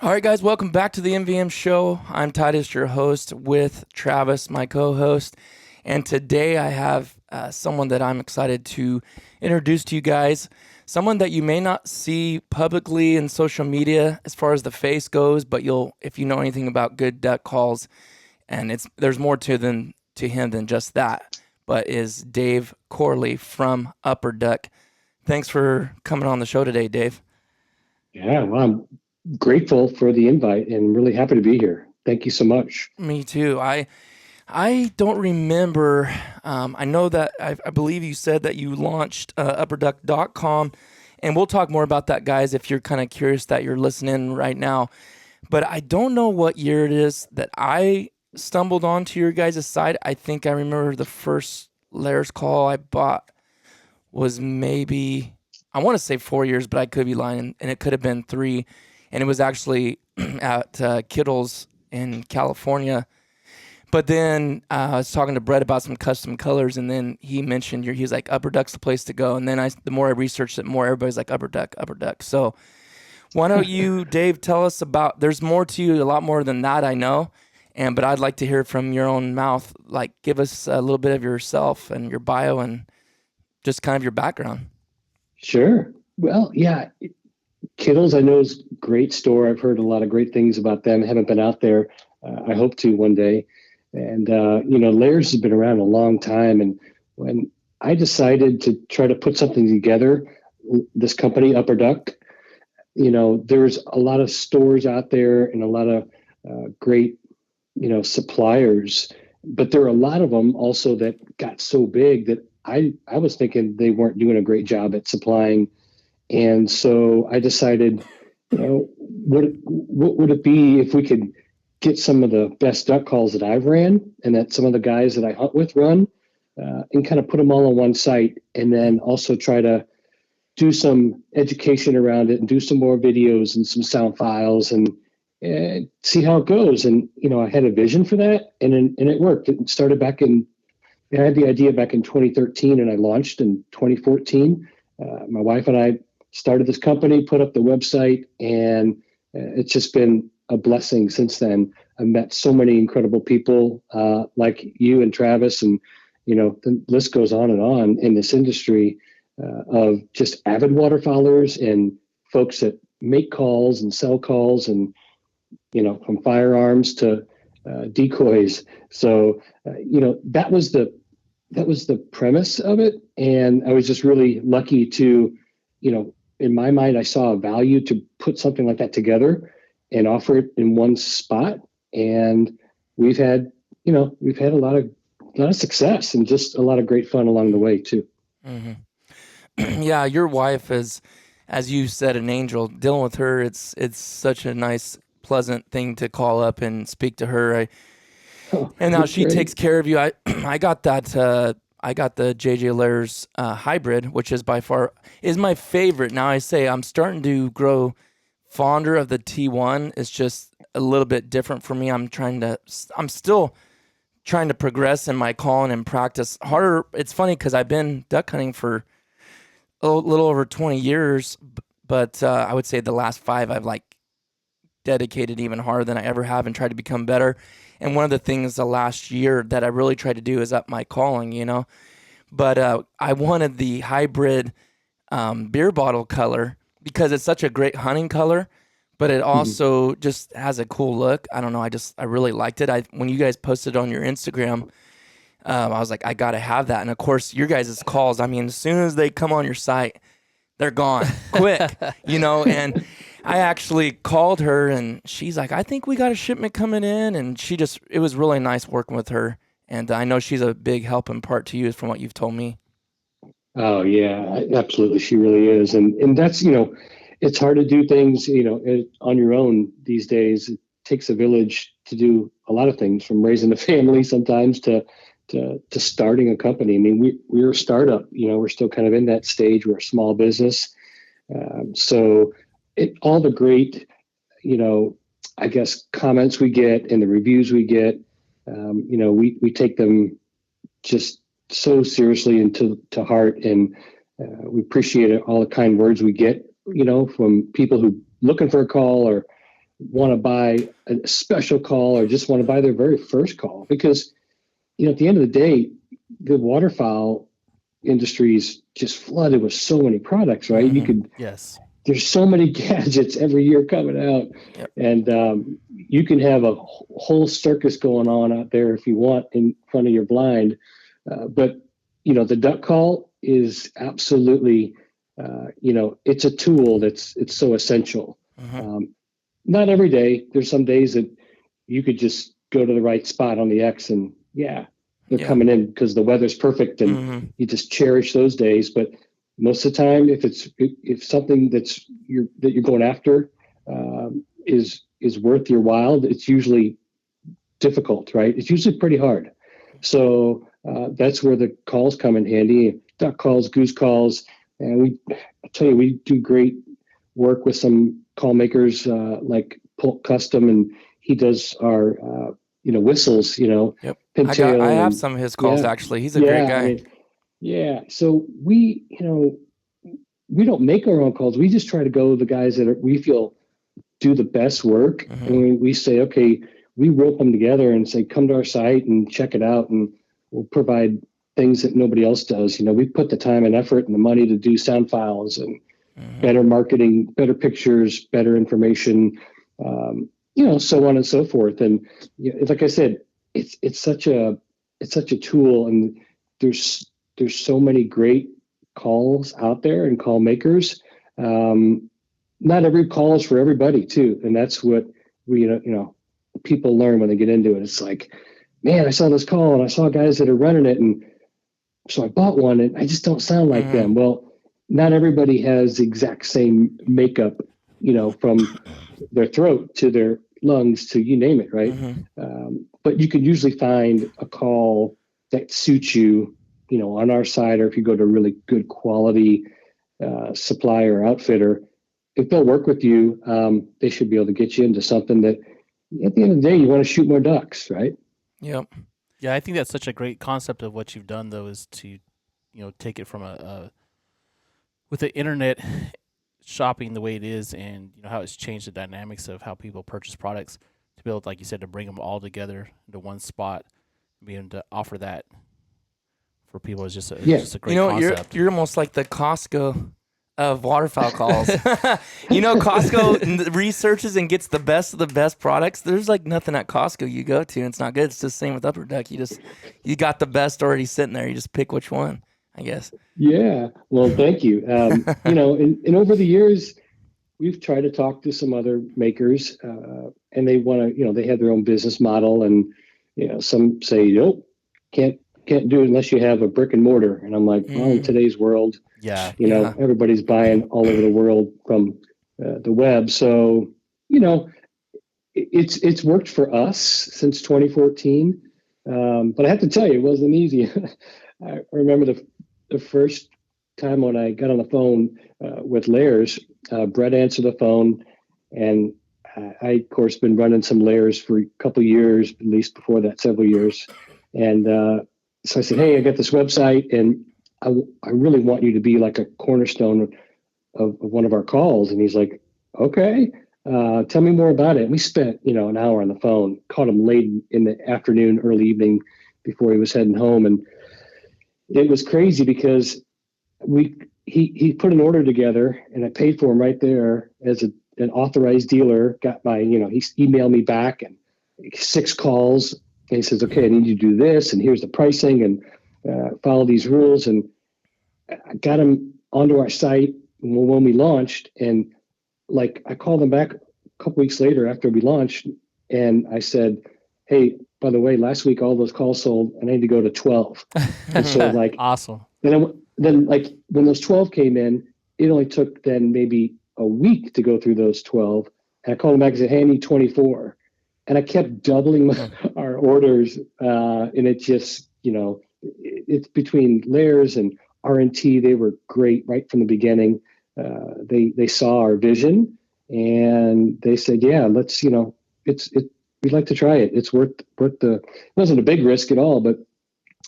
All right, guys, welcome back to the MVM Show. I'm Titus, your host, with Travis, my co-host. And today I have someone that I'm excited to introduce to you guys. Someone that you may not see publicly in social media as far as the face goes, but if you know anything about good duck calls, and there's more to him than just that, but is Dave Corley from Upper Duck. Thanks for coming on the show today, Dave. Yeah, well, I'm grateful for the invite and really happy to be here. Thank you so much. Me too. I don't remember. I know that I believe you said that you launched upperduck.com, and we'll talk more about that, guys, if you're kind of curious that you're listening right now. But I don't know what year it is that I stumbled onto your guys' site. I think I remember the first Layers call I bought was maybe, I want to say 4 years, but I could be lying, and it could have been 3. And it was actually at Kittle's in California. But then I was talking to Brett about some custom colors, and then he mentioned he's like, Upper Duck's the place to go. And then the more I researched it, more everybody's like, Upper Duck, Upper Duck. So why don't you, Dave, tell us about, there's more to you, a lot more than that, I know. But I'd like to hear from your own mouth. Like, give us a little bit of yourself and your bio and just kind of your background. Sure. Well, yeah, Kittle's I know is a great store. I've heard a lot of great things about them. I haven't been out there. I hope to one day. And, Layers has been around a long time. And when I decided to try to put something together, this company, Upper Duck, there's a lot of stores out there and a lot of great, suppliers. But there are a lot of them also that got so big that I was thinking they weren't doing a great job at supplying. And so I decided, what would it be if we could get some of the best duck calls that I've ran and that some of the guys that I hunt with run, and kind of put them all on one site, and then also try to do some education around it and do some more videos and some sound files and see how it goes. And, I had a vision for that, and it worked. It started I had the idea back in 2013, and I launched in 2014. My wife and I started this company, put up the website, and it's just been a blessing since then. I've met so many incredible people like you and Travis, and the list goes on and on in this industry of just avid waterfowlers and folks that make calls and sell calls, and from firearms to decoys. So that was the premise of it, and I was just really lucky to, in my mind, I saw a value to put something like that together and offer it in one spot. And we've had a lot of success and just a lot of great fun along the way too. Mm-hmm. Yeah, your wife is, as you said, an angel. Dealing with her, it's such a nice, pleasant thing to call up and speak to her. And now she takes care of you. I got that. I got the JJ Layers hybrid, which is by far is my favorite. Now I say I'm starting to grow fonder of the T1. It's just a little bit different for me. I'm still trying to progress in my calling and practice harder. It's funny because I've been duck hunting for a little over 20 years, but I would say the last 5 I've dedicated even harder than I ever have and tried to become better. And one of the things the last year that I really tried to do is up my calling, But I wanted the hybrid beer bottle color because it's such a great hunting color, but it also just has a cool look. I don't know. I really liked it. When you guys posted on your Instagram, I was like, I got to have that. And of course, your guys' calls, as soon as they come on your site, they're gone quick, and I actually called her and she's like, I think we got a shipment coming in. And it was really nice working with her. And I know she's a big help and part to you from what you've told me. Oh yeah, absolutely. She really is. And that's, it's hard to do things, on your own these days. It takes a village to do a lot of things, from raising a family sometimes to starting a company. We're a startup, we're still kind of in that stage. We're a small business. So all the great, I guess, comments we get and the reviews we get, we take them just so seriously and to heart. And we appreciate all the kind words we get, from people who looking for a call or, want to buy a special call or just want to buy their very first call, because, at the end of the day, the waterfowl industry is just flooded with so many products, right? Yes. There's so many gadgets every year coming out, Yep. and you can have a whole circus going on out there if you want in front of your blind. But the duck call is absolutely, it's a tool it's so essential. Not every day. There's some days that you could just go to the right spot on the X and they're coming in because the weather's perfect, and you just cherish those days. But most of the time, if something that you're going after is worth your while, it's usually difficult, right? It's usually pretty hard. So that's where the calls come in handy. Duck calls, goose calls, and I tell you, we do great work with some call makers like Polk Custom, and he does our whistles. Yep. Pintail. I have some of his calls actually. He's a great guy. So we don't make our own calls. We just try to go the guys that we feel do the best work, and we say, okay, we rope them together and say, come to our site and check it out, and we'll provide things that nobody else does. We put the time and effort and the money to do sound files and better marketing, better pictures, better information, so on and so forth. And like I said, it's such a tool, and there's so many great calls out there and call makers. Not every call is for everybody too, and that's what we people learn when they get into it. It's like, man, I saw this call and I saw guys that are running it, and so I bought one, and I just don't sound like them. Well, not everybody has the exact same makeup, from their throat to their lungs to you name it, right? But you can usually find a call that suits you, on our side, or if you go to a really good quality supplier or outfitter, if they'll work with you, they should be able to get you into something that at the end of the day, you want to shoot more ducks, right? Yep. Yeah, I think that's such a great concept of what you've done, though, is to, take it from with the internet shopping the way it is, and how it's changed the dynamics of how people purchase products, to be able, like you said, to bring them all together into one spot, and be able to offer that for people is just a great concept. You're almost like the Costco of waterfowl calls. Costco researches and gets the best of the best products. There's like nothing at Costco you go to, and it's not good. It's the same with Upper Deck. You got the best already sitting there. You just pick which one, I guess. Yeah. Well, thank you. And over the years, we've tried to talk to some other makers, and they want to, they have their own business model, and some say, nope, can't do it unless you have a brick and mortar. And I'm like, well, in today's world, everybody's buying all over the world from the web. So, it's worked for us since 2014. But I have to tell you, it wasn't easy. I remember the first time when I got on the phone with Layers, Brett answered the phone, and I, of course, been running some Layers for a couple of years, at least before that, several years. And so I said, hey, I got this website, and I really want you to be like a cornerstone of one of our calls. And he's like, okay, tell me more about it. And we spent, an hour on the phone, caught him late in the afternoon, early evening before he was heading home. And it was crazy because he put an order together, and I paid for him right there as an authorized dealer, got my, he emailed me back and 6 calls. And he says, okay, I need you to do this, and here's the pricing, and follow these rules. And I got him onto our site when we launched, and like I called him back a couple weeks later after we launched, and I said, hey, by the way, last week all those calls sold, and I need to go to 12. And so like, awesome. Then like when those 12 came in, it only took then maybe a week to go through those 12. And I called him back and said, hey, I need 24. And I kept doubling our orders, and it just, it's between Layers and R&T. They were great right from the beginning. They saw our vision, and they said, yeah, let's, we'd like to try it. It's worth it wasn't a big risk at all, but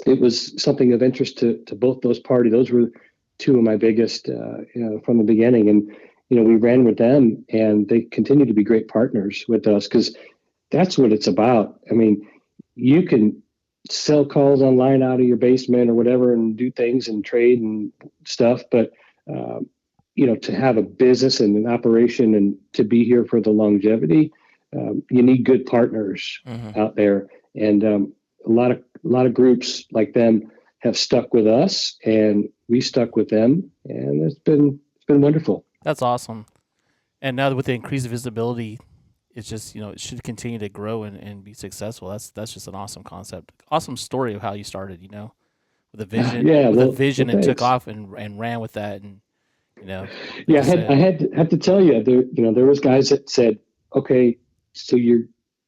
it was something of interest to both those parties. Those were two of my biggest, from the beginning. And, we ran with them, and they continue to be great partners with us, because that's what it's about. I mean, you can sell calls online out of your basement or whatever and do things and trade and stuff, but to have a business and an operation and to be here for the longevity, you need good partners out there. And a lot of groups like them have stuck with us, and we stuck with them, and it's been wonderful. That's awesome. And now with the increased visibility, it's just, it should continue to grow and be successful. That's just an awesome concept. Awesome story of how you started, with a vision, and took off and ran with that. And, I had to tell you, there was guys that said, okay, so you're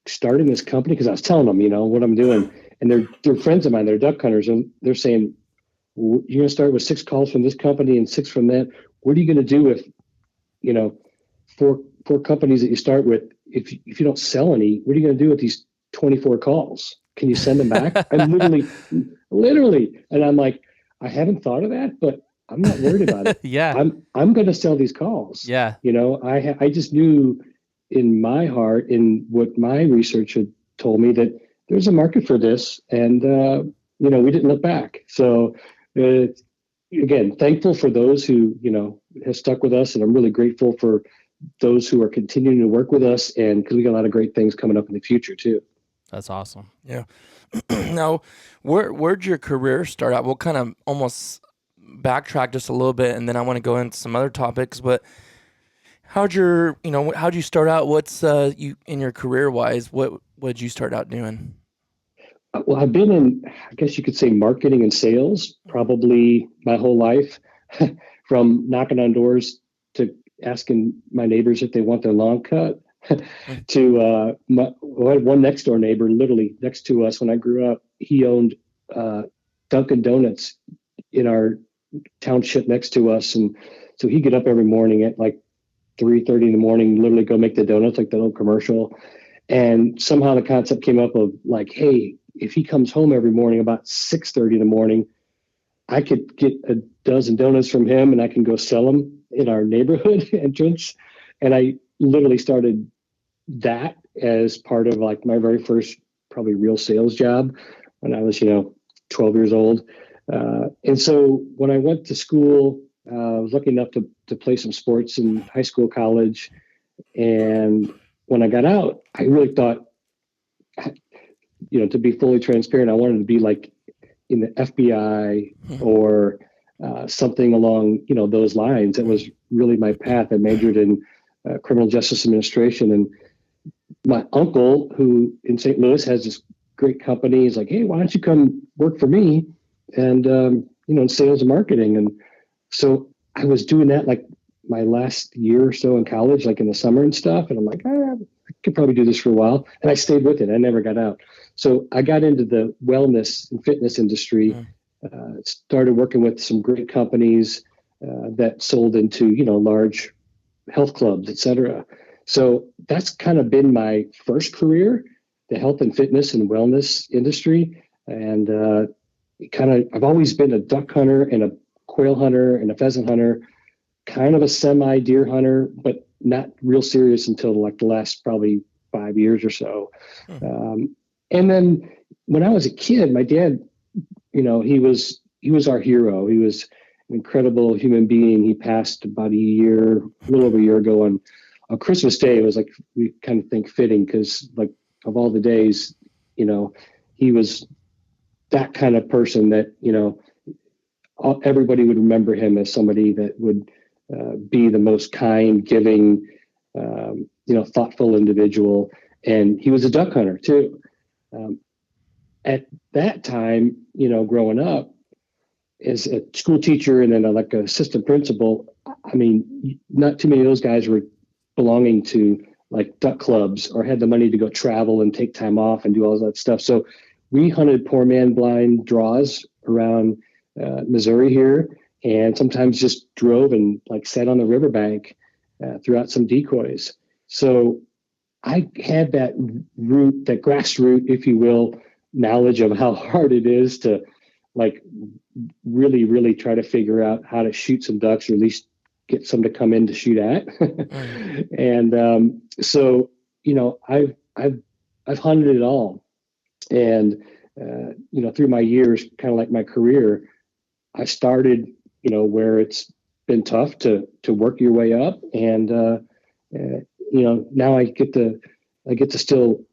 starting this company? Because I was telling them, what I'm doing, and they're friends of mine, they're duck hunters, and they're saying, you're going to start with 6 calls from this company and 6 from that. What are you going to do with, 4 companies that you start with? If you don't sell any, what are you going to do with these 24 calls? Can you send them back? I'm literally, and I'm like, I haven't thought of that, but I'm not worried about it. Yeah, I'm going to sell these calls. Yeah, I just knew in my heart, in what my research had told me, that there's a market for this, and we didn't look back. So again, thankful for those who have stuck with us, and I'm really grateful for those who are continuing to work with us, and because we got a lot of great things coming up in the future too. That's awesome. Yeah. Now, where'd your career start out? We'll kind of almost backtrack just a little bit, and then I want to go into some other topics. But how'd you start out? What's you in your career wise? What'd you start out doing? Well, I've been in, I guess you could say, marketing and sales probably my whole life, from knocking on doors to asking my neighbors if they want their lawn cut, to one next door neighbor, literally next to us when I grew up. He owned Dunkin' Donuts in our township next to us, and so he'd get up every morning at like 3:30 in the morning, literally go make the donuts, like that old commercial. And somehow the concept came up of like, hey, if he comes home every morning about 6:30 in the morning, I could get a dozen donuts from him, and I can go sell them in our neighborhood entrance. And I literally started that as part of like my very first probably real sales job when I was 12 years old. And so when I went to school, I was lucky enough to play some sports in high school, college. And when I got out, I really thought, to be fully transparent, I wanted to be like in the FBI or something along, those lines. That was really my path. I majored in criminal justice administration, and my uncle, who in St. Louis has this great company, is like, hey, why don't you come work for me? And, in sales and marketing. And so I was doing that like my last year or so in college, like in the summer and stuff. And I'm like, I could probably do this for a while. And I stayed with it. I never got out. So I got into the wellness and fitness industry, started working with some great companies that sold into, large health clubs, et cetera. So that's kind of been my first career, the health and fitness and wellness industry. And I've always been a duck hunter and a quail hunter and a pheasant hunter, kind of a semi deer hunter, but not real serious until like the last probably 5 years or so. And then when I was a kid, my dad, he was our hero. He was an incredible human being. He passed about a little over a year ago on Christmas Day. It was like, we kind of think fitting, because like of all the days, he was that kind of person that, everybody would remember him as somebody that would be the most kind, giving, thoughtful individual. And he was a duck hunter too. At that time, growing up as a school teacher and then like an assistant principal, I mean, not too many of those guys were belonging to like duck clubs or had the money to go travel and take time off and do all that stuff. So we hunted poor man blind draws around Missouri here, and sometimes just drove and like sat on the riverbank, threw out some decoys. So I had that grassroots, if you will, knowledge of how hard it is to like really, really try to figure out how to shoot some ducks, or at least get some to come in to shoot at. And so, I've hunted it all. And, through my years, kind of like my career, I started, where it's been tough to work your way up. And, now I get to still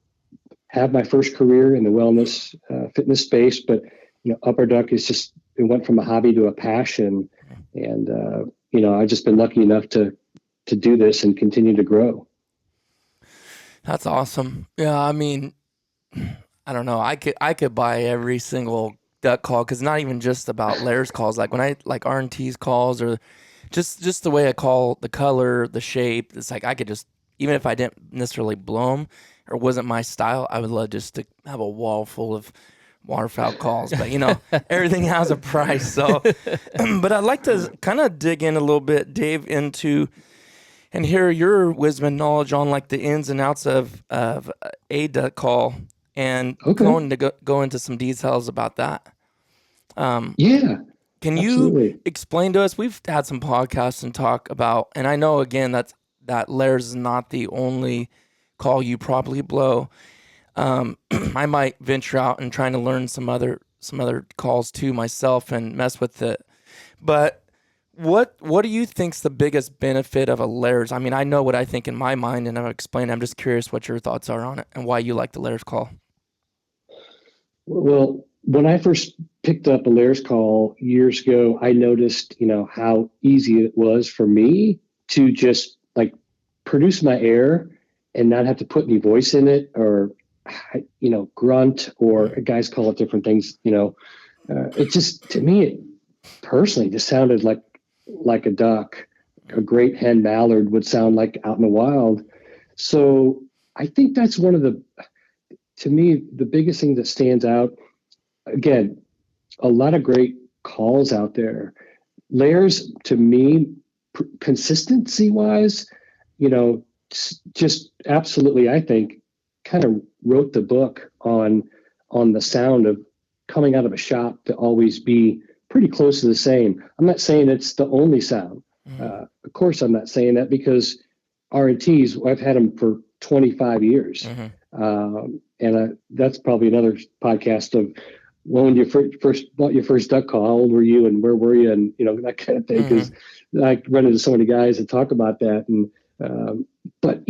have my first career in the wellness, fitness space, but, Upper Duck it went from a hobby to a passion. And, I've just been lucky enough to do this and continue to grow. That's awesome. Yeah. I mean, I don't know. I could buy every single duck call, because not even just about Laird's calls. Like when I like R&T's calls, or just the way I call, the color, the shape. It's like I could just, even if I didn't necessarily blow them or wasn't my style, I would love just to have a wall full of waterfowl calls. But everything has a price. So, but I'd like to kind of dig in a little bit, Dave, into and hear your wisdom and knowledge on like the ins and outs of a duck call, and going to go into some details about that. Yeah. Can absolutely. you explain to us? We've had some podcasts and talk about, and I know again that Laird's is not the only call you probably blow. I might venture out and trying to learn some other calls too myself and mess with it. But what do you think's the biggest benefit of a Laird's? I mean, I know what I think in my mind, and I've explained. I'm just curious what your thoughts are on it and why you like the Laird's call. Well, when I first picked up a Laird's call years ago, I noticed, how easy it was for me to just like produce my air and not have to put any voice in it, or, grunt, or guys call it different things. It just, to me, it personally just sounded like a duck. A great hen mallard would sound like out in the wild. So I think that's to me, the biggest thing that stands out. Again, a lot of great calls out there. Laird's, to me, consistency wise, just absolutely, I think, kind of wrote the book on the sound of coming out of a shop to always be pretty close to the same. I'm not saying it's the only sound. Of course, I'm not saying that, because R&Ts, I've had them for 25 years. And that's probably another podcast of when you first bought your first duck call, how old were you and where were you, and that kind of thing. Because I run into so many guys that talk about that. And but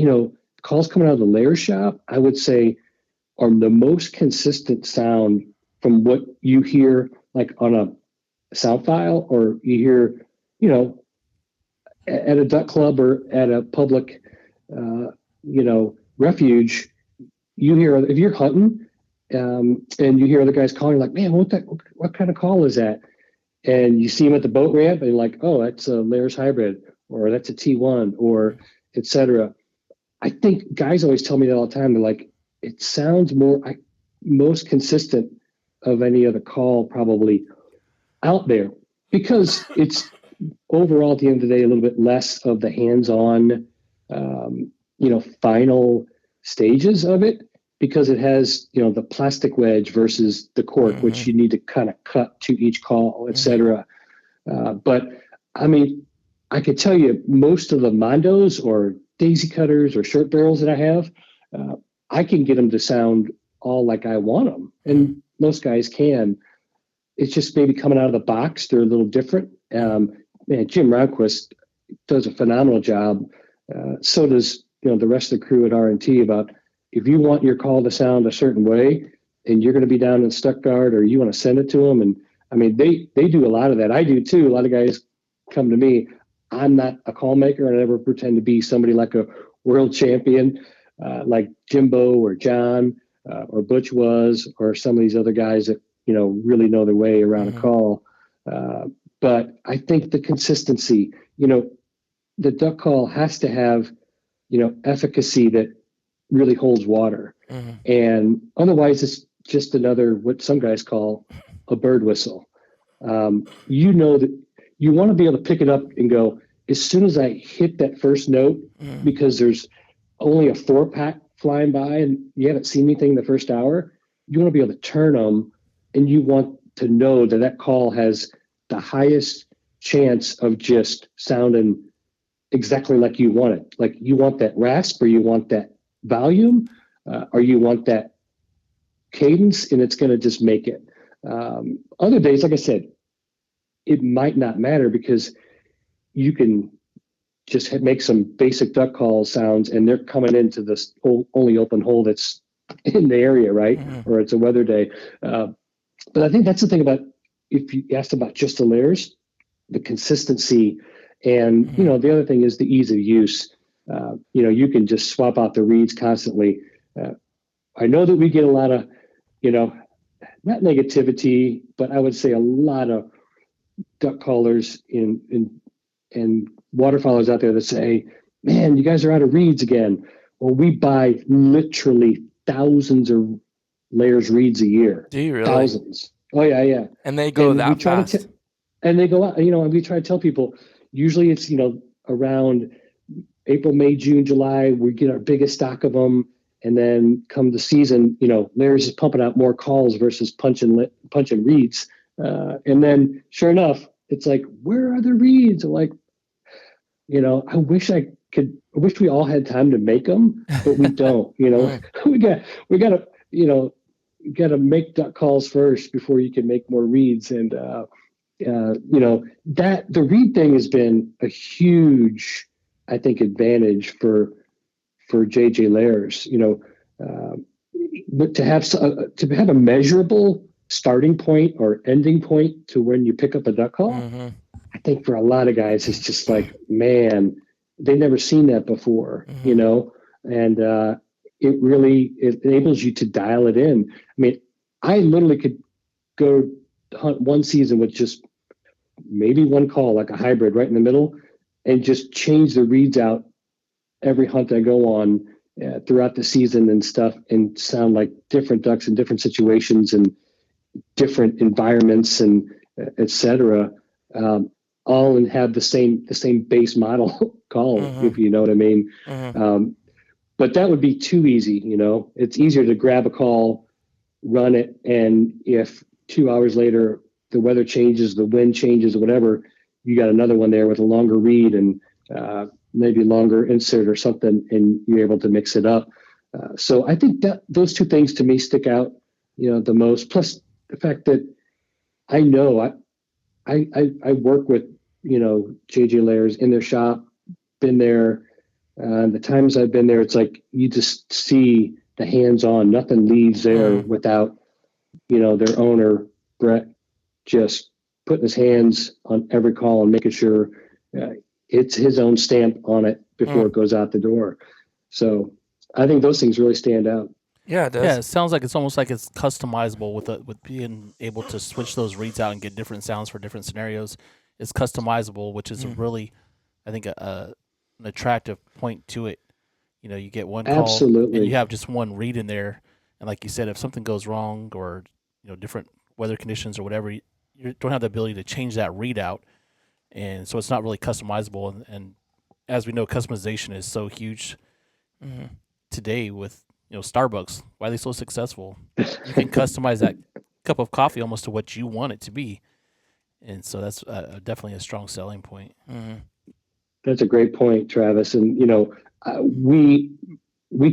calls coming out of the Laird shop, I would say, are the most consistent sound from what you hear like on a sound file, or you hear at a duck club or at a public refuge. You hear, if you're hunting and you hear other guys calling, like, man, what kind of call is that? And you see them at the boat ramp and you're like, oh, that's a Laird's hybrid, or that's a T1, or et cetera. I think guys always tell me that all the time. They're like, it sounds most consistent of any other call probably out there, because it's overall at the end of the day a little bit less of the hands-on, final stages of it, because it has, the plastic wedge versus the cork, which you need to kind of cut to each call, et cetera. But I mean, I could tell you most of the Mondos or daisy cutters or short barrels that I have, I can get them to sound all like I want them. And most guys can. It's just maybe coming out of the box, they're a little different. Jim Roundquist does a phenomenal job. So does, the rest of the crew at R&T, about if you want your call to sound a certain way and you're going to be down in Stuttgart, or you want to send it to them. And I mean, they do a lot of that. I do too. A lot of guys come to me. I'm not a call maker. I never pretend to be somebody like a world champion, like Jimbo or John or Butch was, or some of these other guys that, really know their way around a call. But I think the consistency, the duck call has to have, efficacy that really holds water. And otherwise it's just another, what some guys call a bird whistle. That you want to be able to pick it up and go, as soon as I hit that first note, because there's only a 4-pack flying by and you haven't seen anything in the first hour, you want to be able to turn them, and you want to know that call has the highest chance of just sounding exactly like you want it. Like you want that rasp, or you want that volume, or you want that cadence, and it's going to just make it. Other days, like I said, it might not matter because you can just make some basic duck call sounds, and they're coming into this only open hole that's in the area, right? Mm-hmm. Or it's a weather day. But I think that's the thing about, if you asked about just the layers, the consistency, and Mm-hmm. the other thing is the ease of use. You can just swap out the reeds constantly. I know that we get a lot of, not negativity, but I would say a lot of duck callers and waterfowlers out there that say, man, you guys are out of reeds again. Well, we buy literally thousands of layers reeds a year. Do you really? Thousands. Oh yeah. And they go that fast. And they go out, and we try to tell people, usually it's, around April, May, June, July, we get our biggest stock of them. And then come the season, layers is pumping out more calls versus punching reeds. And then sure enough, it's like, where are the reeds? I'm like, I wish we all had time to make them, but we don't. we got to make duck calls first before you can make more reeds. And that the reed thing has been a huge, I think, advantage for JJ layers. But to have a measurable starting point or ending point to when you pick up a duck call. Mm-hmm. I think for a lot of guys, it's just like, man, they've never seen that before, and it enables you to dial it in. I mean, I literally could go hunt one season with just maybe one call, like a hybrid right in the middle, and just change the reeds out every hunt I go on throughout the season and stuff, and sound like different ducks in different situations and different environments and et cetera. All and have the same base model call, if you know what I mean. But that would be too easy. It's easier to grab a call, run it, and if 2 hours later the weather changes, the wind changes, or whatever, you got another one there with a longer reed and maybe longer insert or something, and you're able to mix it up. So I think that those two things to me stick out, the most. Plus the fact that I know I work with, JJ Layers in their shop, been there. The times I've been there, it's like you just see the hands-on. Nothing leaves there without, their owner, Brett, just putting his hands on every call and making sure it's his own stamp on it before it goes out the door. So I think those things really stand out. Yeah, it does. Yeah, it sounds like it's almost like it's customizable with being able to switch those reeds out and get different sounds for different scenarios. It's customizable, which is really, I think, an attractive point to it. You get one call, Absolutely, and you have just one reed in there. And like you said, if something goes wrong or different weather conditions or whatever, you don't have the ability to change that read out, and so it's not really customizable. And as we know, customization is so huge today with Starbucks. Why are they so successful? You can customize that cup of coffee almost to what you want it to be, and so that's definitely a strong selling point. That's a great point, Travis. And we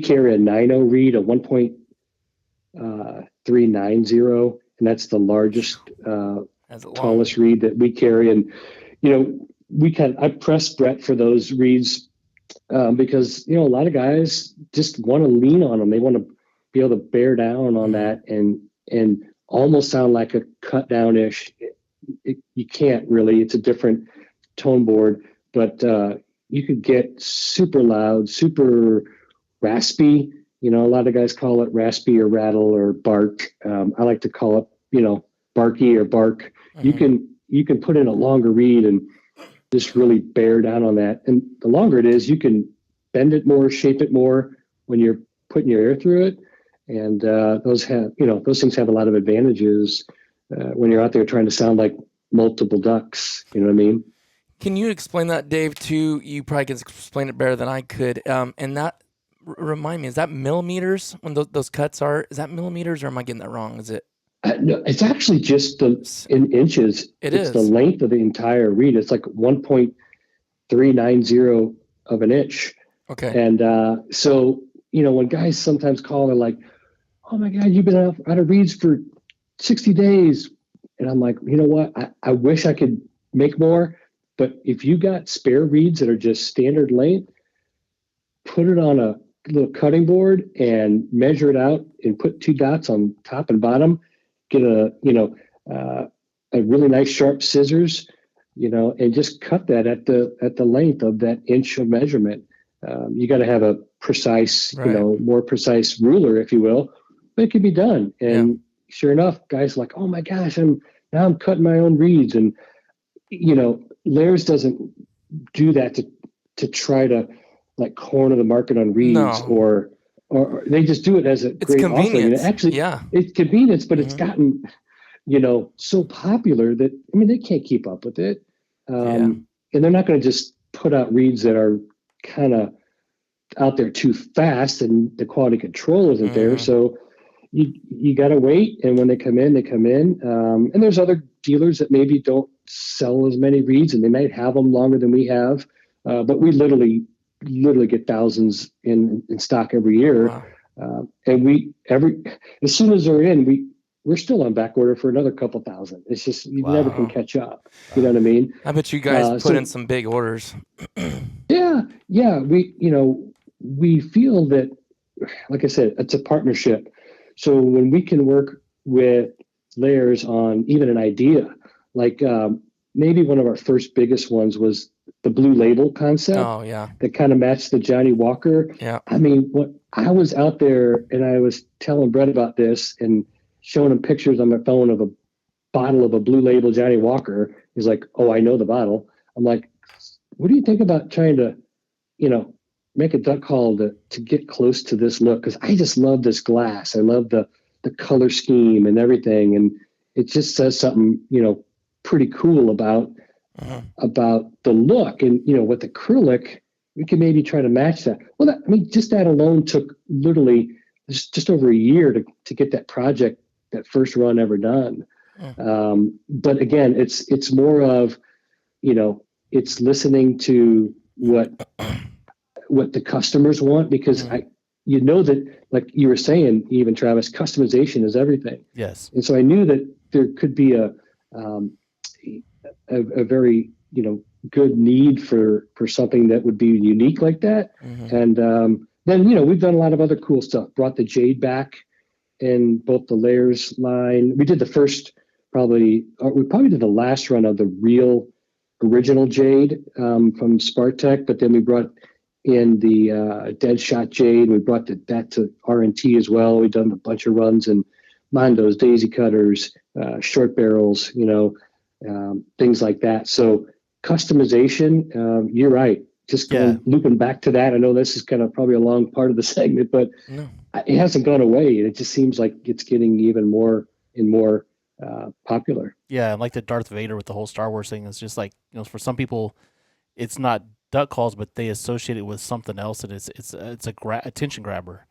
carry a 9.0 reed, a 1.390, and that's the largest, tallest reed that we carry. And I pressed Brett for those reeds because a lot of guys just want to lean on them. They want to be able to bear down on that and almost sound like a cut down ish. You can't really. It's a different tone board, but you could get super loud, super raspy. A lot of guys call it raspy or rattle or bark. I like to call it, barky or bark. You can put in a longer reed and just really bear down on that. And the longer it is, you can bend it more, shape it more when you're putting your air through it. And those things have a lot of advantages when you're out there trying to sound like multiple ducks. You know what I mean? Can you explain that, Dave, too? You probably can explain it better than I could. And that, remind me, is that millimeters when those cuts are? Is that millimeters, or am I getting that wrong? Is it? No, it's actually just in inches. It's the length of the entire reed. It's like 1.3 3/90 of an inch. Okay. And so, when guys sometimes call, they're like, "Oh my God, you've been out of reeds for 60 days." And I'm like, you know what? I wish I could make more, but if you got spare reeds that are just standard length, put it on a little cutting board and measure it out and put 2 dots on top and bottom. Get a really nice sharp scissors, and just cut that at the length of that inch of measurement. You got to have a precise, Right. more precise ruler, if you will, but it can be done. And sure enough, guys are like, "Oh my gosh, I'm cutting my own reeds." And Lairs doesn't do that to try to like corner the market on reeds, or they just do it as a great offering. And actually, it's convenience, but it's gotten so popular that they can't keep up with it. And they're not going to just put out reeds that are kind of out there too fast, and the quality control isn't there. So you got to wait, and when they come in, and there's other dealers that maybe don't sell as many reeds, and they might have them longer than we have, but we literally get thousands in stock every year. Wow. And as soon as they're in, we're still on back order for another couple thousand. It's just you never can catch up. You know what I mean? I bet you guys put in some big orders. Yeah. We feel that, like I said, it's a partnership. So when we can work with Lairs on even an idea, like maybe one of our first biggest ones was the blue label concept. Oh yeah. That kind of matched the Johnny Walker. Yeah. What I was out there and I was telling Brett about this and showing him pictures on my phone of a bottle of a blue label Johnny Walker. He's like, "Oh, I know the bottle." I'm like, "What do you think about trying to, make a duck call to get close to this look?" Because I just love this glass. I love the color scheme and everything. And it just says something, pretty cool about the look. And, with acrylic, we can maybe try to match that. Well, just that alone took literally just over a year to get that project, that first run ever done. But again, it's more of, it's listening to what the customers want, because that, like you were saying, even Travis, customization is everything. Yes. And so I knew that there could be a very, good need for something that would be unique like that. And then, we've done a lot of other cool stuff, brought the jade back in both the Lairs line. We did we probably did the last run of the real original jade from Spartech, but then we brought in the dead shot jade. We brought that to R&T as well. We've done a bunch of runs in Mondos, daisy cutters, short barrels, things like that. So customization, you're right. Just looping back to that. I know this is kind of probably a long part of the segment, but it hasn't gone away. And it just seems like it's getting even more and more popular. Yeah, like the Darth Vader with the whole Star Wars thing. It's just like, for some people, it's not duck calls, but they associate it with something else, and it's a attention grabber.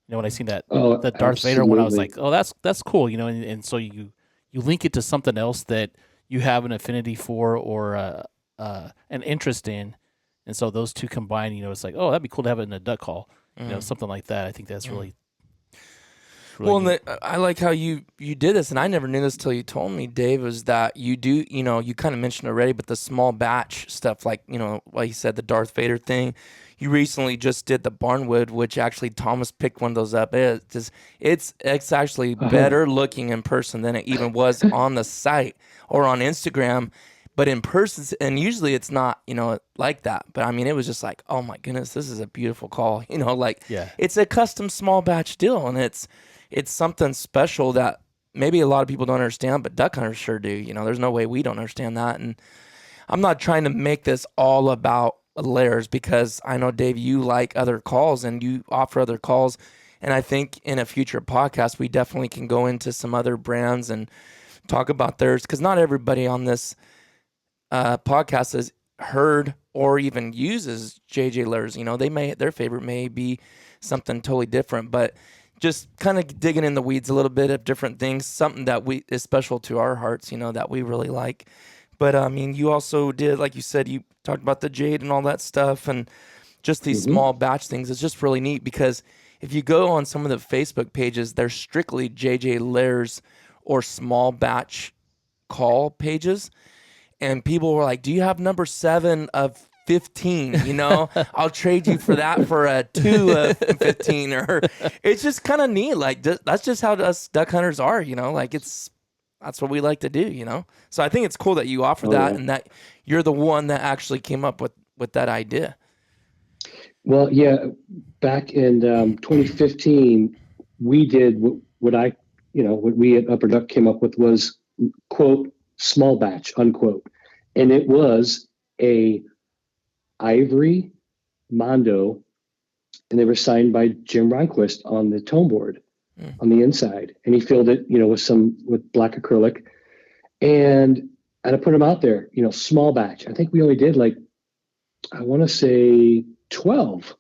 When I seen that Darth Vader one, I was like, oh, that's cool, and so you link it to something else that you have an affinity for or an interest in, and so those two combined, it's like, oh, that'd be cool to have it in a duck call, something like that. I think that's really well, and I like how you did this, and I never knew this till you told me, Dave, was that you do, you kind of mentioned already, but the small batch stuff, like, like you said, the Darth Vader thing. You recently just did the Barnwood, which actually Thomas picked one of those up. It's actually better looking in person than it even was on the site or on Instagram. But in person, and usually it's not, like that. But it was just like, oh my goodness, this is a beautiful call. It's a custom small batch deal, and it's something special that maybe a lot of people don't understand, but duck hunters sure do. There's no way we don't understand that. And I'm not trying to make this all about Lairs, because I know, Dave, you like other calls and you offer other calls. And I think in a future podcast, we definitely can go into some other brands and talk about theirs, because not everybody on this podcast has heard or even uses JJ Lairs. Their favorite may be something totally different, but just kind of digging in the weeds a little bit of different things, something that is special to our hearts, that we really like. But you also did, like you said, you talked about the jade and all that stuff, and just these Mm-hmm. small batch things. It's just really neat because if you go on some of the Facebook pages, they're strictly JJ layers or small batch call pages. And people were like, do you have number 7 of 15? You know, I'll trade you for that for a 2 of 15. Or it's just kind of neat. Like, that's just how us duck hunters are, you know, like that's what we like to do, you know? So I think it's cool that you offer that, and that you're the one that actually came up with that idea. Well, yeah, back in 2015, we did what we at Upper Duck came up with was, quote, small batch, unquote. And it was a ivory Mondo, and they were signed by Jim Ronquist on the tone board on the inside. And he filled it, with black acrylic. And I put them out there, small batch. I think we only did I want to say 12,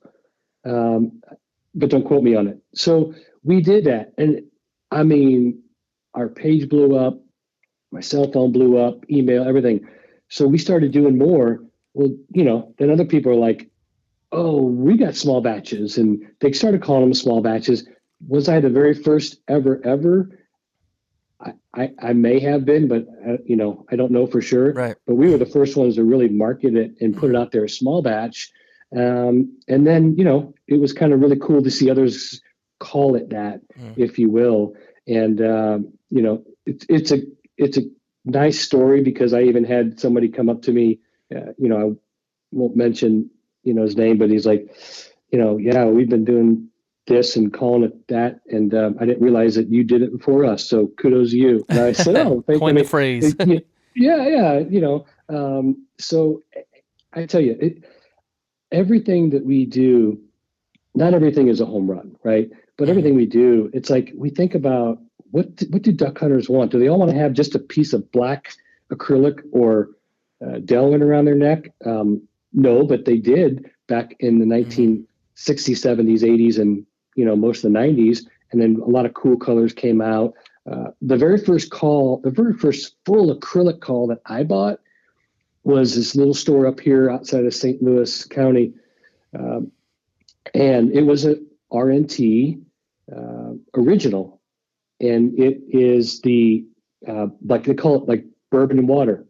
but don't quote me on it. So we did that. And I mean, our page blew up, my cell phone blew up, email, everything. So we started doing more. Well, then other people are like, oh, we got small batches. And they started calling them small batches. Was I the very first ever? I may have been, but I don't know for sure. Right. But we were the first ones to really market it and put it out there as small batch. And then, it was kind of really cool to see others call it that, if you will. And, it's a nice story because I even had somebody come up to me, I won't mention, his name, but he's like, yeah, we've been doing this and calling it that. And I didn't realize that you did it before us. So kudos to you. And I said, oh, thank you. Coin the phrase. Yeah. So I tell you, everything that we do, not everything is a home run, right? But everything we do, it's like we think about what do duck hunters want? Do they all want to have just a piece of black acrylic or Delwyn around their neck? No, but they did back in the 1960s, 70s, 80s, and most of the 90s. And then a lot of cool colors came out. The very first full acrylic call that I bought was this little store up here outside of St. Louis County. And it was a RNT original. And it is the, like they call it like bourbon and water.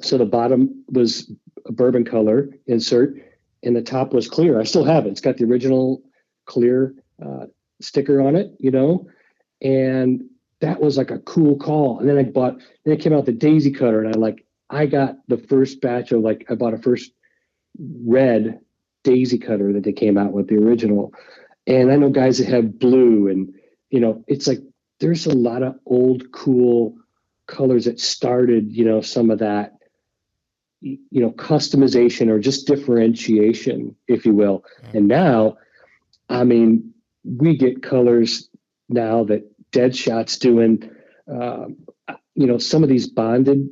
So the bottom was a bourbon color insert and the top was clear. I still have it. It's got the original clear sticker on it, and that was like a cool call. And then it came out the daisy cutter, and I got the first batch of I bought a first red daisy cutter that they came out with, the original. And I know guys that have blue, and it's like there's a lot of old cool colors that started some of that customization or just differentiation, if you will. And now, I mean, we get colors now that Deadshot's doing, some of these bonded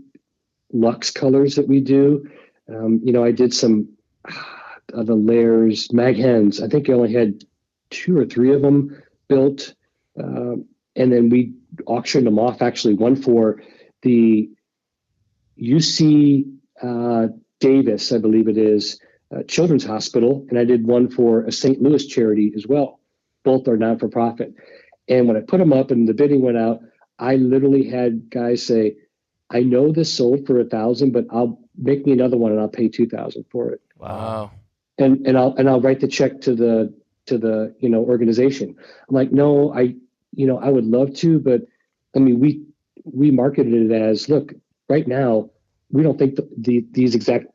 luxe colors that we do. I did some of the layers, mag hens. I think I only had 2 or 3 of them built. And then we auctioned them off, actually one for the UC Davis, I believe it is, Children's Hospital. And I did one for a St. Louis charity as well. Both are not-for-profit. And when I put them up and the bidding went out, I literally had guys say, I know this sold for $1,000, but I'll make me another one and I'll pay $2,000 for it. Wow. And I'll write the check to the organization. I'm like, no, I would love to, but I mean, we marketed it as, look, right now, we don't think these exact,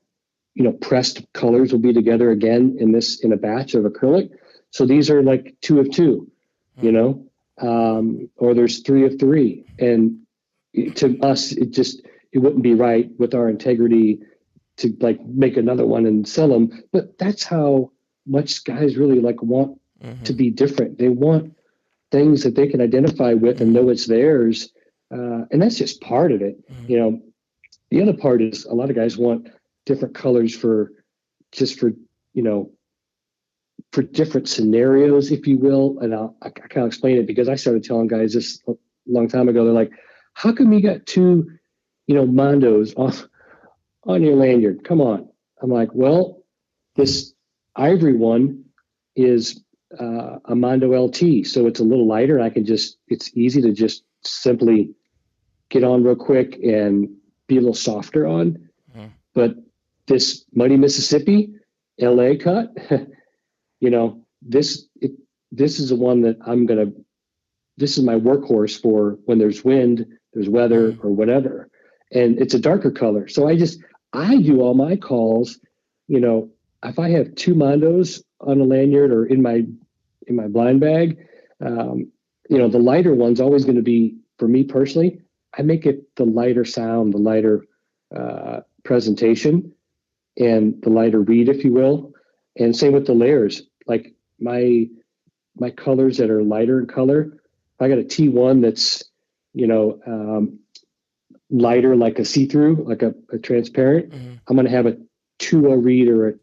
pressed colors will be together again in a batch of acrylic. So these are like 2 of 2, or there's 3 of 3. And to us, it wouldn't be right with our integrity to make another one and sell them. But that's how much guys really want to be different. They want things that they can identify with and know it's theirs. And that's just part of it. The other part is a lot of guys want different colors for different scenarios, if you will. And I can't explain it because I started telling guys this a long time ago. They're like, how come you got 2, Mondos on your lanyard? Come on. I'm like, well, this ivory one is a Mondo LT, so it's a little lighter. It's easy to just simply get on real quick and be a little softer on. Mm-hmm. But this Muddy Mississippi LA cut, this is the one that this is my workhorse for when there's wind, there's weather, or whatever. And it's a darker color. So I do all my calls, if I have 2 Mondos on a lanyard or in my blind bag, the lighter one's always going to be, for me personally, I make it the lighter sound, the lighter presentation, and the lighter read, if you will. And same with the layers. Like my colors that are lighter in color, I got a T1 that's, lighter, like a see-through, like a transparent. Mm-hmm. I'm going to have a 2.0 read or a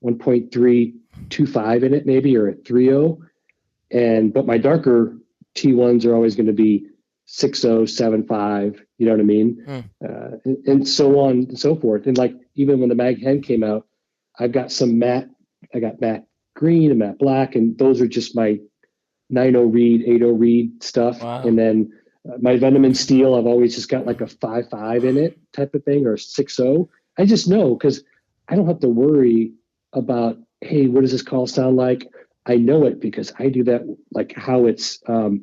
1.325 in it, maybe, or a 3.0. But my darker T1s are always going to be 6.0, 7.5, you know what I mean? And so on and so forth. And like, even when the Mag Hen came out, I got matte green and matte black, and those are just my 9.0 read, 8.0 read stuff. Wow. And then my Venom and Steel, I've always just got like a 5.5 in it type of thing, or 6.0. I just know, because I don't have to worry about, hey, what does this call sound like? I know it because I do that, like how it's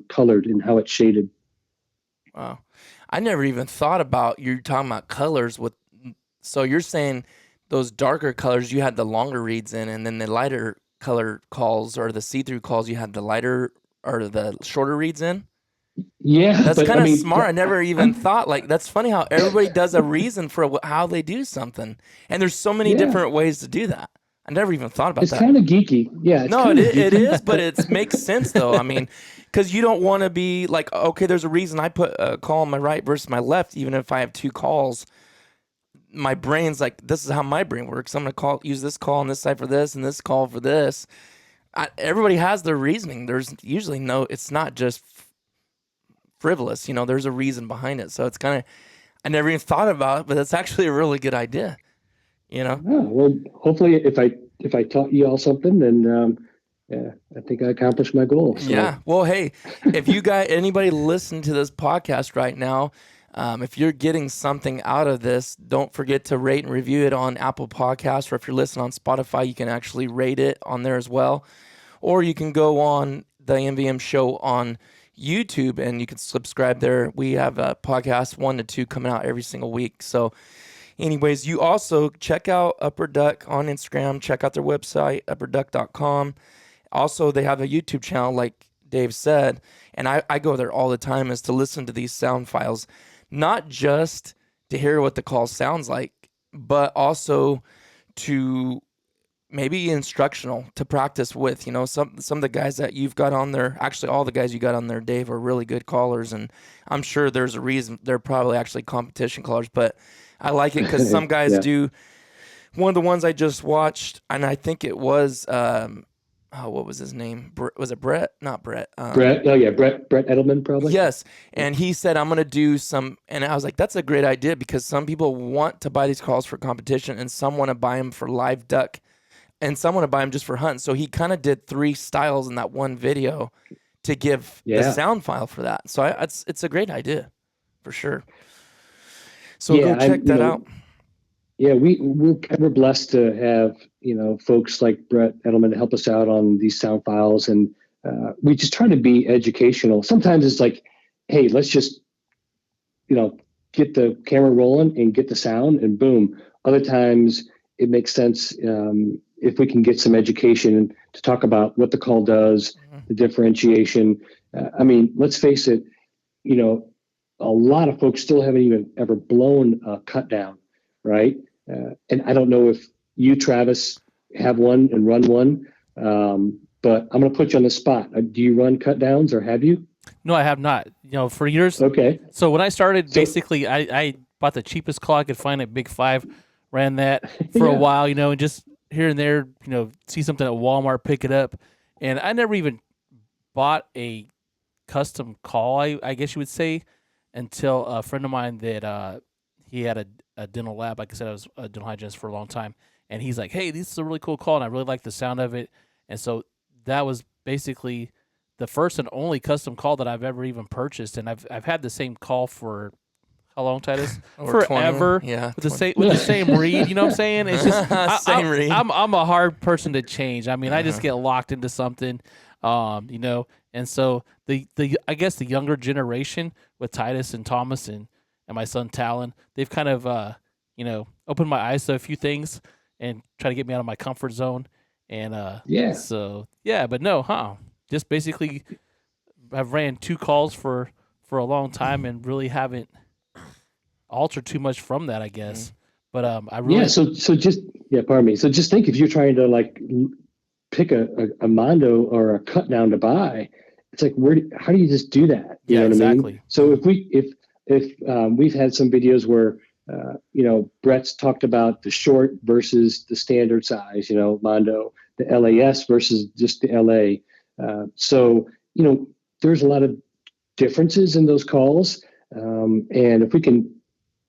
colored and how it's shaded. Wow. I never even thought about, you're talking about colors so you're saying those darker colors, you had the longer reads in, and then the lighter color calls, or the see-through calls, you had the lighter or the shorter reads in? Yeah. That's kind of smart. I never even thought, like, that's funny how everybody does a reason for how they do something. And there's so many different ways to do that. I never even thought about that. It's kind of geeky. Yeah. No, it is, but it makes sense though. I mean, because you don't want to be like, okay, there's a reason I put a call on my right versus my left, even if I have 2 calls. My brain's like, this is how my brain works. I'm going to use this call on this side for this and this call for this. Everybody has their reasoning. There's usually it's not just frivolous. There's a reason behind it. So it's kind of, I never even thought about it, but it's actually a really good idea. Yeah, well, hopefully if I taught you all something, then I think I accomplished my goal. So. Yeah. Well, hey, if you got anybody listening to this podcast right now, if you're getting something out of this, don't forget to rate and review it on Apple Podcasts, or if you're listening on Spotify, you can actually rate it on there as well. Or you can go on the MVM Show on YouTube and you can subscribe there. We have a podcast 1 to 2 coming out every single week. So anyways, you also check out Upper Duck on Instagram. Check out their website, upperduck.com. Also, they have a YouTube channel, like Dave said, and I go there all the time, is to listen to these sound files, not just to hear what the call sounds like, but also to maybe instructional, to practice with. Some of the guys that you've got on there, actually all the guys you got on there, Dave, are really good callers, and I'm sure there's a reason they're probably actually competition callers, but I like it because some guys do. One of the ones I just watched, and I think it was, what was his name? Was it Brett? Not Brett. Brett. Oh yeah, Brett Edelman probably. Yes, and he said, I'm going to do some, and I was like, that's a great idea, because some people want to buy these calls for competition, and some want to buy them for live duck, and some want to buy them just for hunting. So he kind of did 3 styles in that one video to give the sound file for that. So it's a great idea, for sure. So go check that out. Yeah, we're blessed to have folks like Brett Edelman to help us out on these sound files, and we just try to be educational. Sometimes it's like, hey, let's just get the camera rolling and get the sound, and boom. Other times it makes sense if we can get some education to talk about what the call does, the differentiation. Let's face it, a lot of folks still haven't even ever blown a cut down, right? And I don't know if you, Travis, have one and run one, but I'm going to put you on the spot. Do you run cut downs, or have you? No, I have not. For years. Okay. So when I started, basically, I bought the cheapest call I could find at Big 5, ran that for a while, and just here and there, see something at Walmart, pick it up. And I never even bought a custom call, I guess you would say, until a friend of mine that he had a dental lab. Like I said, I was a dental hygienist for a long time. and he's like, "Hey, this is a really cool call, and I really like the sound of it." And so that was basically the first and only custom call that I've ever even purchased, and I've had the same call for how long, Titus? Over 20, Forever. yeah, With the same read. You know what I'm saying? It's just Same read. I'm a hard person to change. I mean, I just get locked into something, you know. And so the I guess the younger generation with Titus and Thomas and my son Talon, they've kind of you know, opened my eyes to a few things and try to get me out of my comfort zone. And so yeah, but no, just basically I've ran 2 calls for a long time and really haven't altered too much from that, I guess. But I really pardon me. So just think, if you're trying to like pick a Mondo or a cut down to buy, it's like, how do you just do that? You know what I mean? So if we've had some videos where you know, Brett's talked about the short versus the standard size, you know, Mondo, the LAS versus just the LA. So, you know, there's a lot of differences in those calls. And if we can,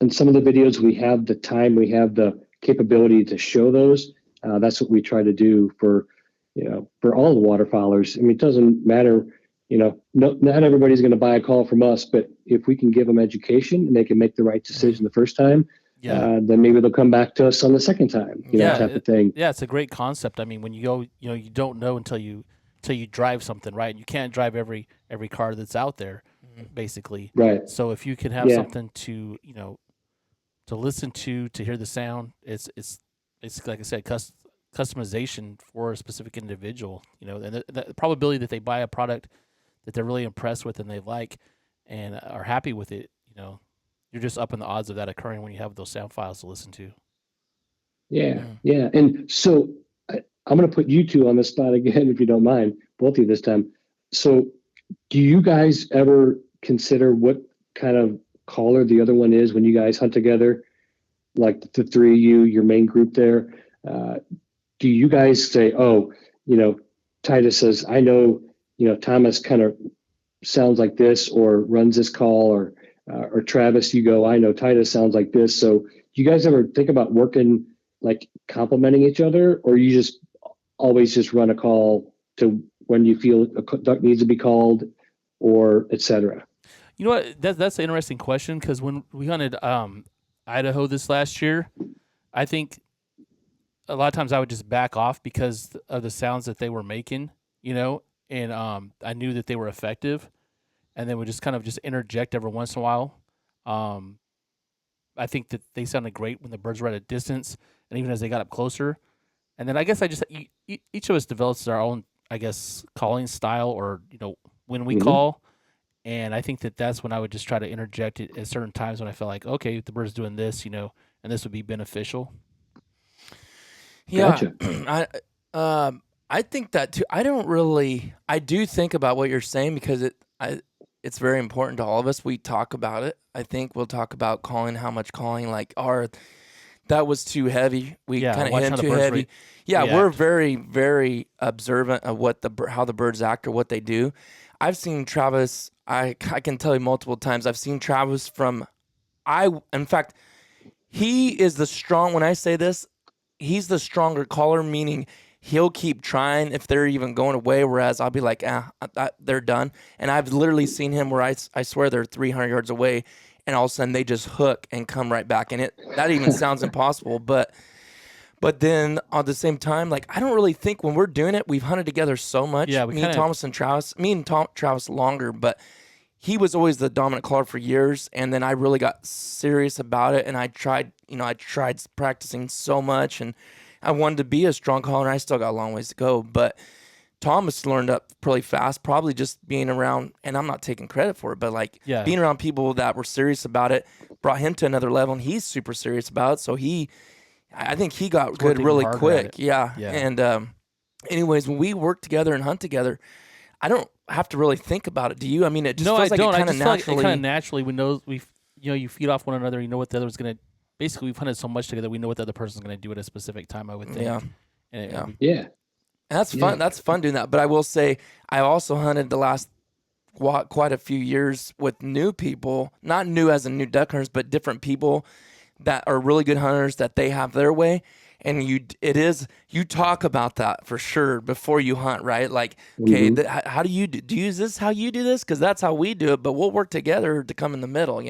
in some of the videos, we have the time, we have the capability to show those. That's what we try to do for, you know, for all the waterfowlers. I mean, it doesn't matter, you know, not everybody's going to buy a call from us, but if we can give them education and they can make the right decision the first time, then maybe they'll come back to us on the second time, you know, type of thing. Yeah, it's a great concept. I mean, when you go, you know, you don't know until you drive something, right? You can't drive every car that's out there, basically. Right. So if you can have something to, you know, to listen to hear the sound, it's like I said, customization for a specific individual, you know, and the probability that they buy a product that they're really impressed with and they like and are happy with it, you know, you're just upping the odds of that occurring when you have those sound files to listen to. Yeah. And so I'm going to put you two on the spot again, if you don't mind, both of you this time. So do you guys ever consider what kind of caller the other one is when you guys hunt together, like the 3 of you, your main group there? Do you guys say, oh, you know, Titus says, I know, you know, Thomas kind of sounds like this or runs this call, or Travis, you go, I know Titus sounds like this. So do you guys ever think about working, like complimenting each other, or you just always just run a call to when you feel a duck needs to be called, or et cetera? You know what? That's an interesting question, because when we hunted Idaho this last year, I think a lot of times I would just back off because of the sounds that they were making, you know, and I knew that they were effective, and then would just kind of just interject every once in a while. I think that they sounded great when the birds were at a distance, and even as they got up closer. And then I guess each of us develops our own, I guess, calling style, or, you know, when we call. And I think that that's when I would just try to interject it at certain times when I felt like, okay, the bird's doing this, you know, and this would be beneficial. Yeah, Gotcha. I think that too. I do think about what you're saying, because it's very important to all of us. We talk about it. I think we'll talk about calling, how much calling, like, that was too heavy. We kind of hit too heavy. We're very, very observant of how the birds act or what they do. I've seen Travis. I can tell you multiple times. I've seen Travis in fact, he is when I say this, he's the stronger caller, meaning he'll keep trying if they're even going away, whereas I'll be like, they're done. And I've literally seen him where I swear they're 300 yards away, and all of a sudden they just hook and come right back. And that even sounds impossible. But then at the same time, like, I don't really think when we're doing it, we've hunted together so much. Yeah, me and Travis longer, but he was always the dominant caller for years. And then I really got serious about it, and I tried practicing so much, and I wanted to be a strong caller, and I still got a long ways to go. But Thomas learned up pretty fast, probably just being around, and I'm not taking credit for it, but being around people that were serious about it brought him to another level, and he's super serious about it. So I think he got good really quick. Yeah. And anyways, when we work together and hunt together, I don't have to really think about it. Do you? I mean, it just feels like it kind of naturally. Kind of naturally, we know you feed off one another. You know what the other's gonna. Basically, we've hunted so much together. We know what the other person's gonna do at a specific time, I would think. Yeah. Yeah. And that's fun. That's fun doing that. But I will say, I also hunted the last quite a few years with new people, not new as in new duck hunters, but different people that are really good hunters, that they have their way. And you talk about that for sure before you hunt, right? Like, okay, how do you use this? How you do this? Because that's how we do it. But we'll work together to come in the middle,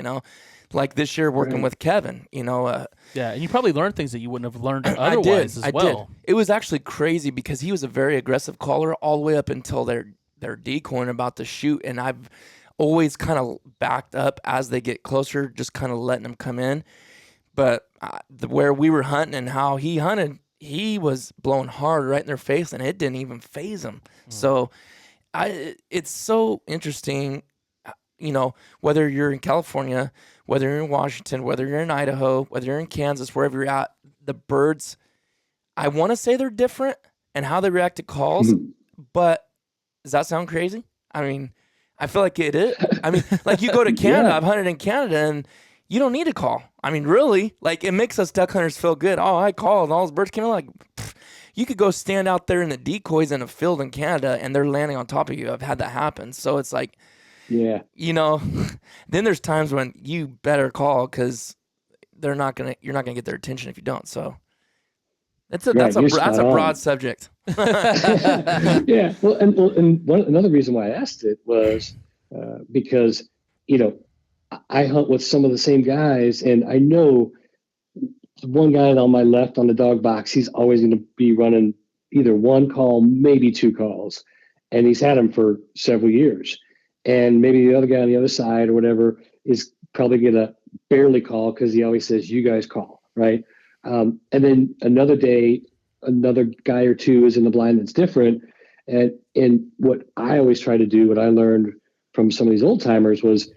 Like this year working with Kevin, Yeah, and you probably learned things that you wouldn't have learned I otherwise did. as well. It was actually crazy because he was a very aggressive caller all the way up until they're decoying about to shoot, and I've always kind of backed up as they get closer, just kind of letting them come in. But where we were hunting and how he hunted, he was blowing hard right in their face, and it didn't even faze him. So it's so interesting, whether you're in California, whether you're in Washington, whether you're in Idaho, whether you're in Kansas, wherever you're at, the birds, I want to say they're different and how they react to calls, but does that sound crazy? I mean, I feel like it is. I mean, like you go to Canada, I've hunted in Canada, and you don't need a call. I mean, really, like it makes us duck hunters feel good. Oh, I called, and all those birds came in. Like, you could go stand out there in the decoys in a field in Canada, and they're landing on top of you. I've had that happen. So it's like, then there's times when you better call because you're not gonna get their attention if you don't. So that's a broad subject. Yeah. Well, and another reason why I asked it was because I hunt with some of the same guys, and I know one guy on my left on the dog box, he's always going to be running either one call, maybe two calls, and he's had them for several years. And maybe the other guy on the other side or whatever is probably going to barely call because he always says, "You guys call," right? And then another day, another guy or two is in the blind that's different. And what I always try to do, what I learned from some of these old timers was,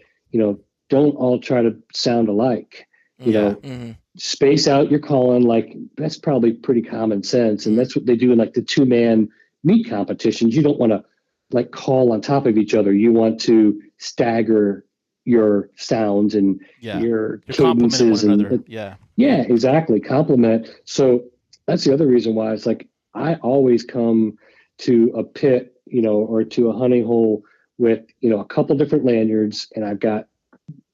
don't all try to sound alike. Space out your calling. Like that's probably pretty common sense, and that's what they do in like the 2-man meat competitions. You don't want to like call on top of each other. You want to stagger your sounds and your cadences and exactly, complement. So that's the other reason why it's like I always come to a pit, or to a hunting hole with a couple different lanyards, and I've got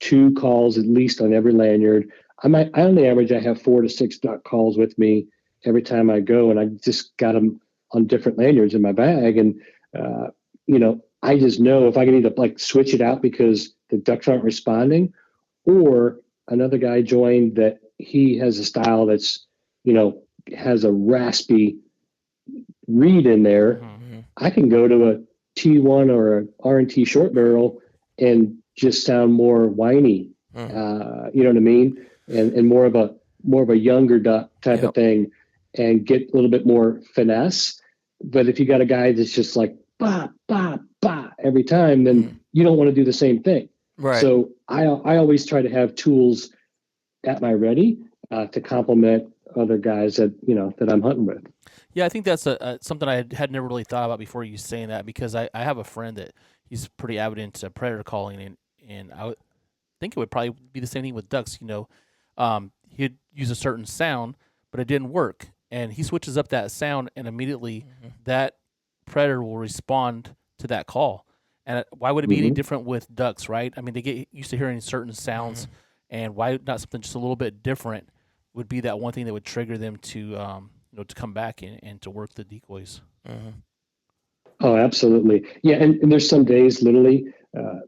2 calls at least on every lanyard. I on the average I have 4 to 6 duck calls with me every time I go, and I just got them on different lanyards in my bag. And I just know if I can either like switch it out because the ducks aren't responding, or another guy joined that he has a style that's has a raspy reed in there. I can go to a T1 or a R&T short barrel and just sound more whiny, you know what I mean? And more of a younger duck type of thing, and get a little bit more finesse. But if you got a guy that's just like, bah, bah, bah, every time, then you don't want to do the same thing. Right. So I always try to have tools at my ready to complement other guys that I'm hunting with. Yeah, I think that's something I had never really thought about before you saying that, because I have a friend that he's pretty avid into predator calling, and I would think it would probably be the same thing with ducks. He'd use a certain sound, but it didn't work, and he switches up that sound, and immediately that predator will respond to that call. And why would it be any different with ducks, right? I mean, they get used to hearing certain sounds, and why not something just a little bit different would be that one thing that would trigger them to to come back and to work the decoys. Oh, absolutely. Yeah. And there's some days literally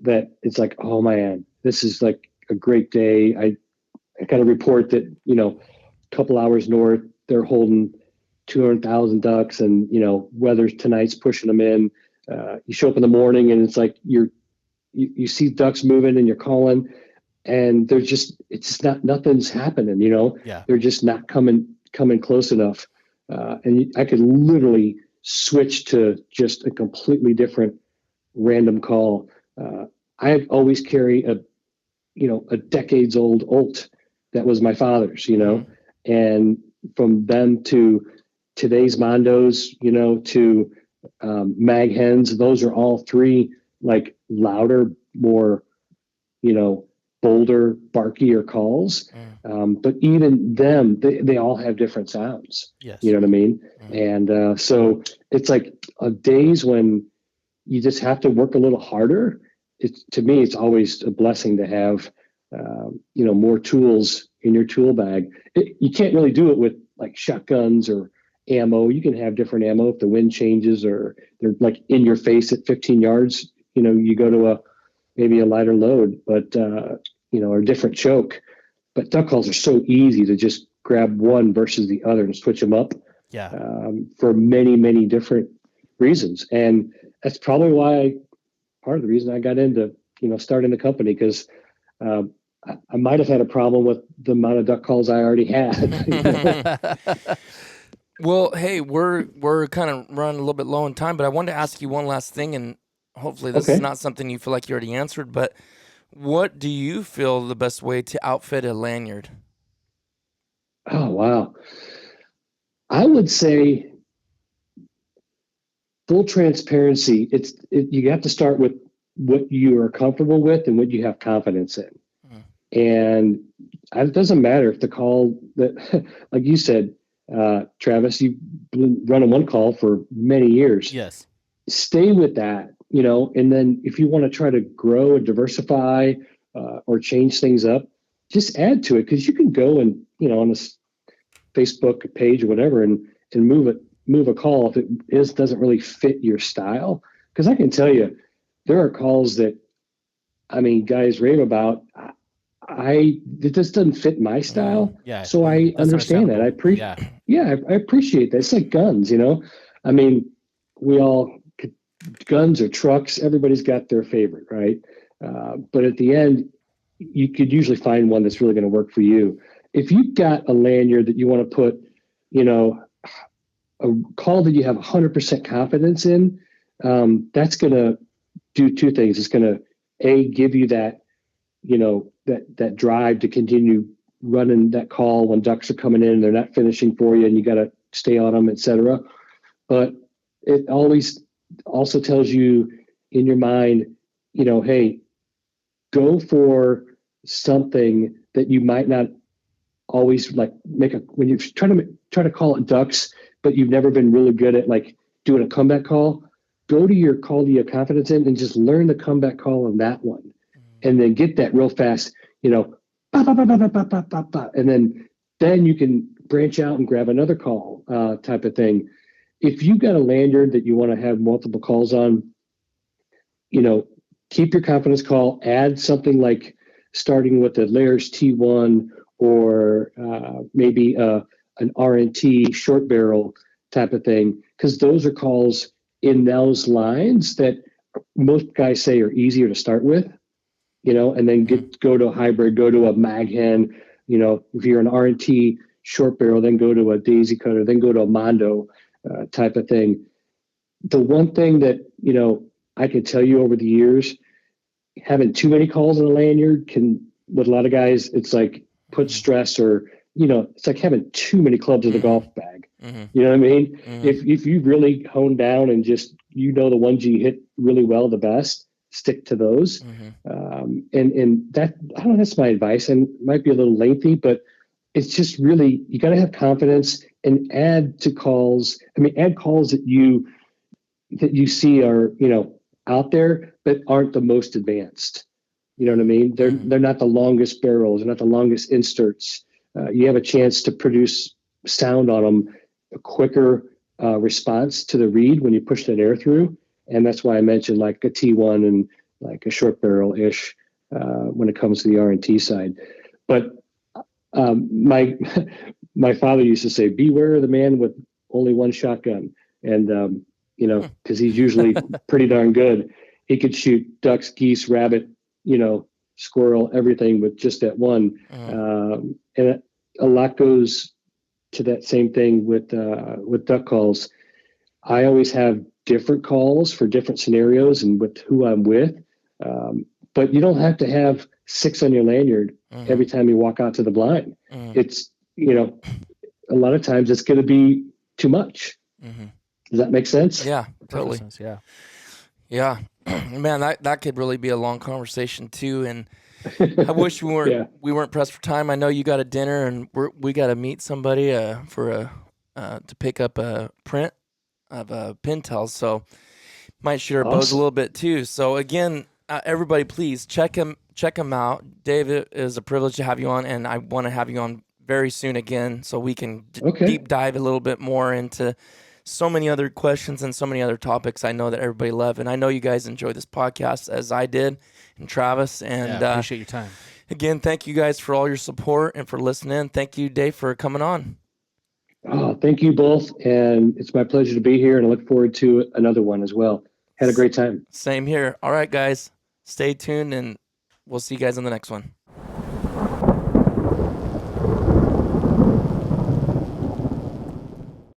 that it's like, oh man, this is like a great day. I got a report that, a couple hours north, they're holding 200,000 ducks, and, weather tonight's pushing them in. You show up in the morning and it's like you see ducks moving and you're calling, and nothing's happening, They're just not coming close enough. And I could literally switch to just a completely different random call. I always carry a decades old Olt that was my father's, and from them to today's Mondos, to mag hens, those are all 3 like louder, more, bolder, barkier calls. But even them, they all have different sounds. Yes. You know what I mean? And so it's like days when you just have to work a little harder. To me, it's always a blessing to have, more tools in your tool bag. You can't really do it with like shotguns or ammo. You can have different ammo if the wind changes or they're like in your face at 15 yards. You go to maybe a lighter load, but or a different choke. But duck calls are so easy to just grab one versus the other and switch them up. Yeah. For many, many different reasons, and that's probably part of the reason I got into starting the company, because I might have had a problem with the amount of duck calls I already had. Well, hey, we're kind of running a little bit low on time, but I wanted to ask you one last thing, and hopefully this is not something you feel like you already answered, but what do you feel the best way to outfit a lanyard? Oh, wow. I would say, full transparency, you have to start with what you are comfortable with and what you have confidence in. And it doesn't matter if the call that, like you said, Travis, you've been running one call for many years. Yes. Stay with that, and then if you want to try to grow and diversify or change things up, just add to it, because you can go and, on a Facebook page or whatever and move a call if it doesn't really fit your style. Because I can tell you, there are calls that, guys rave about. It just doesn't fit my style. Yeah. So I understand that. I appreciate that. It's like guns, we all, guns or trucks, everybody's got their favorite, right? But at the end, you could usually find one that's really going to work for you. If you've got a lanyard that you want to put, a call that you have 100% confidence in, that's going to do two things. It's going to, give you that, that drive to continue running that call when ducks are coming in and they're not finishing for you and you got to stay on them, et cetera. But it always also tells you in your mind, hey, go for something that you might not always like when you're trying to call it ducks, but you've never been really good at like doing a comeback call. Go to your call that you have confidence in and just learn the comeback call on that one. And then get that real fast, bah, bah, bah, bah, bah, bah, bah, bah, and then you can branch out and grab another call type of thing. If you've got a lanyard that you want to have multiple calls on, keep your confidence call, add something like starting with the Layers T1 or maybe an RNT short barrel type of thing, because those are calls in those lines that most guys say are easier to start with. And then go to a hybrid, go to a mag hen, if you're an RNT short barrel, then go to a daisy cutter, then go to a Mondo type of thing. The one thing that, I can tell you over the years, having too many calls in a lanyard with a lot of guys, it's like put stress or, it's like having too many clubs in the golf bag. You know what I mean? If you really hone down and just, the ones you hit really well, the best, stick to those. And that, I don't know, that's my advice, and it might be a little lengthy, but it's just really, you got to have confidence and add calls that you see are, out there, but aren't the most advanced. You know what I mean? They're not the longest barrels, they're not the longest inserts. You have a chance to produce sound on them, a quicker response to the reed when you push that air through. And that's why I mentioned like a T1 and like a short barrel ish when it comes to the R&T side. But my father used to say, beware of the man with only one shotgun. And, because he's usually pretty darn good. He could shoot ducks, geese, rabbit, squirrel, everything with just that one. And a lot goes to that same thing with duck calls. I always have different calls for different scenarios and with who I'm with. But you don't have to have 6 on your lanyard every time you walk out to the blind. It's, a lot of times it's going to be too much. Does that make sense? Yeah, totally. Sense, yeah. Yeah, man, that could really be a long conversation too. And I wish we weren't pressed for time. I know you got a dinner and we got to meet somebody to pick up a print of pintails. So might shoot our bows a little bit too. So again, everybody, please check him out. Dave, it is a privilege to have you on, and I want to have you on very soon again, so we can Okay. deep dive a little bit more into so many other questions and so many other topics I know that everybody love. And I know you guys enjoy this podcast as I did, and Travis. And appreciate your time. Again, thank you guys for all your support and for listening. Thank you, Dave, for coming on. Oh, thank you both. And it's my pleasure to be here, and I look forward to another one as well. Had a great time. Same here. All right, guys, stay tuned, and we'll see you guys on the next one.